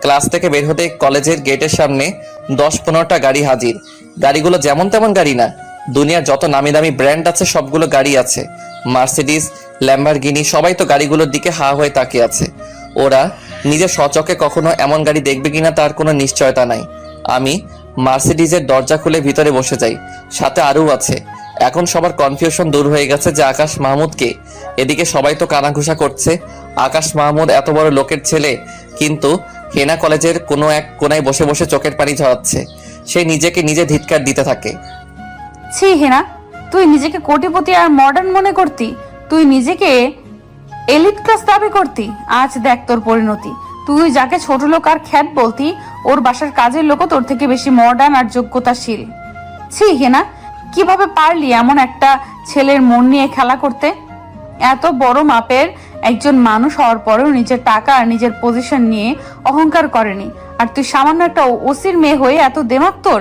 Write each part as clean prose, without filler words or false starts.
Class থেকে বের হতে কলেজের গেটের সামনে 10-15টা গাড়ি হাজির। গাড়িগুলো যেমন তেমন গাড়ি না, দুনিয়ার যত নামি দামি ব্র্যান্ড আছে সবগুলো গাড়ি আছে। মার্সিডিজ, ল্যাম্বরগিনি, সবাই তো গাড়িগুলোর দিকে হা হয়ে তাকিয়ে আছে। ওরা নিজের স্বচক্ষে কখনো এমন গাড়ি দেখবে কিনা তার কোনো নিশ্চয়তা নাই। আমি মার্সিডিজের দরজা খুলে ভিতরে বসে যাই, সাথে আরও আছে। এখন সবার কনফিউশন দূর হয়ে গেছে যে আকাশ মাহমুদকে। এদিকে সবাই তো কানাঘুষা করছে, আকাশ মাহমুদ এত বড় লোকের ছেলে, কিন্তু হেনা কলেজের কোনো এক কোনায় বসে বসে চোখের পানি ঝরাচ্ছে। সে নিজেকে নিজে ধিক্কার দিতে থাকে। ছি হেনা, তুই নিজেকে কোটিপতি আর মডার্ন মনে করতি, তুই নিজেকে এলিট ক্লাস দাবি করতি। আজ দেখ তোর পরিণতি। তুই যাকে ছোট লোক আর খ্যাত বলতি, ওর বাসার কাজের লোকও তোর থেকে বেশি মডার্ন আর যোগ্যতাশীল। ছি হেনা, কিভাবে পারলি এমন একটা ছেলের মন নিয়ে খেলা করতে? এত বড় মাপের একজন মানুষ হওয়ার পরেও নিজের টাকা আর নিজের পজিশন নিয়ে অহংকার করেনি, আর তুই সামান্য একটা ওসির মেয়ে হয়ে এত দেমাগ তোর।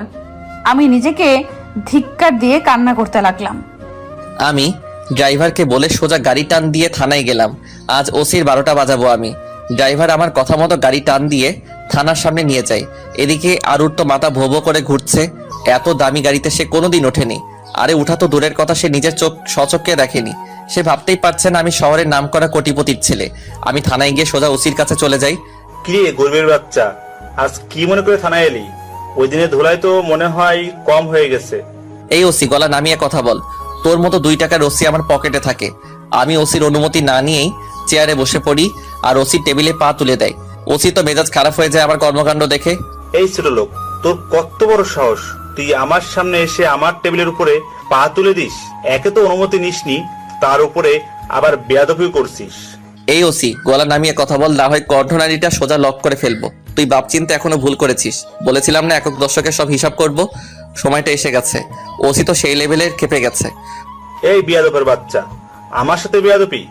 আমি নিজেকে ধিক্কার দিয়ে কান্না করতে লাগলাম। আমি ড্রাইভারকে বলে সোজা গাড়ি টান দিয়ে থানায় গেলাম। আজ ওসির 12টা বাজাবো আমি। ড্রাইভার আমার কথা মতো গাড়ি টান দিয়ে থানার সামনে নিয়ে যায়। এদিকে আরুর তো মাথা ভোবো করে ঘুরছে, এত দামি গাড়িতে সে কোনোদিন ওঠেনি। আরে উঠা তো দূরের কথা, সে নিজের স্বচক্ষে দেখেনি। সে ভাবতেই পারছে না আমি শহরের নাম করা কোটিপতির ছেলে। আমি থানায় গিয়ে সোজা ওসির কাছে চলে যাই। কিরে গরিবের বাচ্চা, আজ কি মনে করে থানায় এলি? ওই দিনে ধুলাই তো মনে হয় কম হয়ে গেছে। এই ওসি, গলা নামিয়ে কথা বল। তোর মতো 2 টাকার ওসি আমার পকেটে থাকে। আমি ওসির অনুমতি না নিয়েই চেয়ারে বসে পড়ি, আর ওসি টেবিলে পা তুলে দেয়। ওসি তো মেজাজ খারাপ হয়ে যায় আমার কর্মকাণ্ড দেখে। এই ছোট লোক, তোর কত বড় সাহস, তুই আমার সামনে এসে আমার টেবিলের উপরে পা তুলে দিস? একে তো অনুমতি নিসনি, তার উপরে আবার বেয়াদবি করছিস। এই ওসি, গলা নামিয়ে কথা বল, না হয় কণ্ঠনালীটা সোজা লক করে ফেলবো। তুই বাপ চিনতে এখনো ভুল করেছিস। বলেছিলাম না একক দর্শকের সব হিসাব করব, সময়টা এসে গেছে। ওসি তো সেই লেভেলের খেপে গেছে। এই বেয়াদবের বাচ্চা, আমার সাথে বেয়াদবি?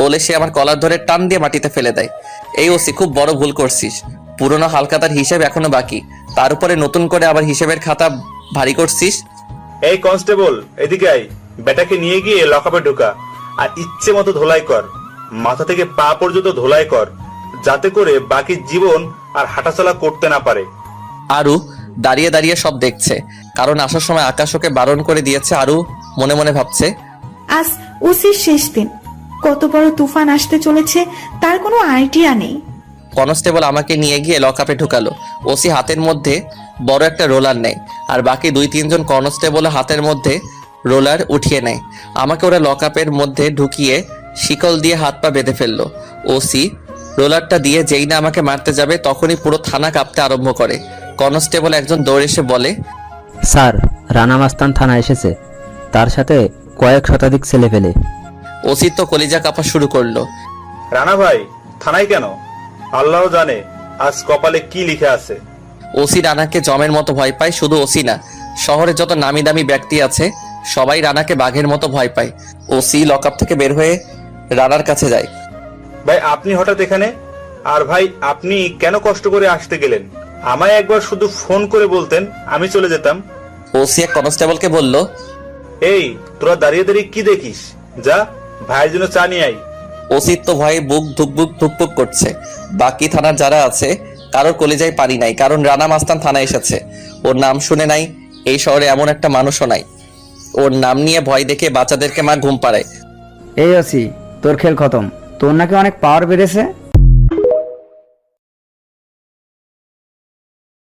বলে সে আমার কলার ধরে টান দিয়ে মাটিতে ফেলে দেয়। এই ওসি, খুব বড় ভুল করছিস। পুরনো হালখাতার হিসাব এখনো বাকি, তার উপরে নতুন করে আবার হিসেবের খাতা ভারী করছিস। এই কনস্টেবল, এদিকে আয়। বেটাকে নিয়ে গিয়ে লকআপে ঢোকা, আর ইচ্ছে মতো ধোলাই কর। মাথা থেকে পা পর্যন্ত ধোলাই কর, যাতে করে বাকি জীবন আর হাঁটাচলা করতে না পারে। আরু দাঁড়িয়ে দাঁড়িয়ে সব দেখছে, কারণ আসার সময় আকাশ ওকে বারণ করে দিয়েছে। আরু মনে মনে ভাবছে, আজ ওসির শেষ দিন, কত বড় তুফান আসতে চলেছে তার কোনো আইডিয়া নেই। কনস্টেবল আমাকে নিয়ে গিয়ে লকআপে ঢুকালো। ওসি হাতের মধ্যে বড় একটা রোলার নেয়, আর বাকি 2-3 জন কনস্টেবল হাতের মধ্যে রোলার উঠিয়ে নেয়। আমাকে ওরা লকআপের মধ্যে ঢুকিয়ে শিকল দিয়ে হাত পা বেঁধে ফেললো। ওসি রোলারটা দিয়ে যেই না আমাকে মারতে যাবে, তখনই পুরো থানা কাঁপতে আরম্ভ করে। কনস্টেবল একজন দৌড়ে এসে বলে, স্যার, রানা মাস্তান থানা এসেছে, তার সাথে কয়েক শতাধিক ছেলে পেলে। ওসি তো কলিজা কাঁপা শুরু করলো। রানা ভাই থানায় কেন? আল্লাহ জানে আজ কপালে কি লিখে আছে। ওসি রানাকে জমের মতো ভয় পায়। শুধু ওসি না, শহরে যত নামি দামি ব্যক্তি আছে সবাই রানাকে বাঘের মতো ভয় পায়। ওসি লকআপ থেকে বের হয়ে রানার কাছে যায়। ভাই আপনি হঠাৎ এখানে? আর ভাই আপনি কেন কষ্ট করে আসতে গেলেন? আমায় একবার শুধু ফোন করে বলতেন, আমি চলে যেতাম। ওসি এক কনস্টেবলকে বলল, এই তোরা দাঁড়িয়ে দাঁড়িয়ে কি দেখিস? যা ভাইয়ের জন্য চা নিয়ে আই। ওসির তো ভয়ে বুক ধুকবুক ধুকপুক করছে। বাকি থানার যারা আছে কারোর কলিজায় পানি নাই, কারণ রানা মাস্তান থানায় এসেছে। ওর নাম শুনে নাই, এই শহরে এমন একটা মানুষও নাই। ওর নাম নিয়ে ভয় দেখে বাচ্চাদেরকে মা ঘুম পাড়ায়। এই ওসি, তোর খেল খতম। তোর নাকি অনেক পাওয়ার বেড়েছে।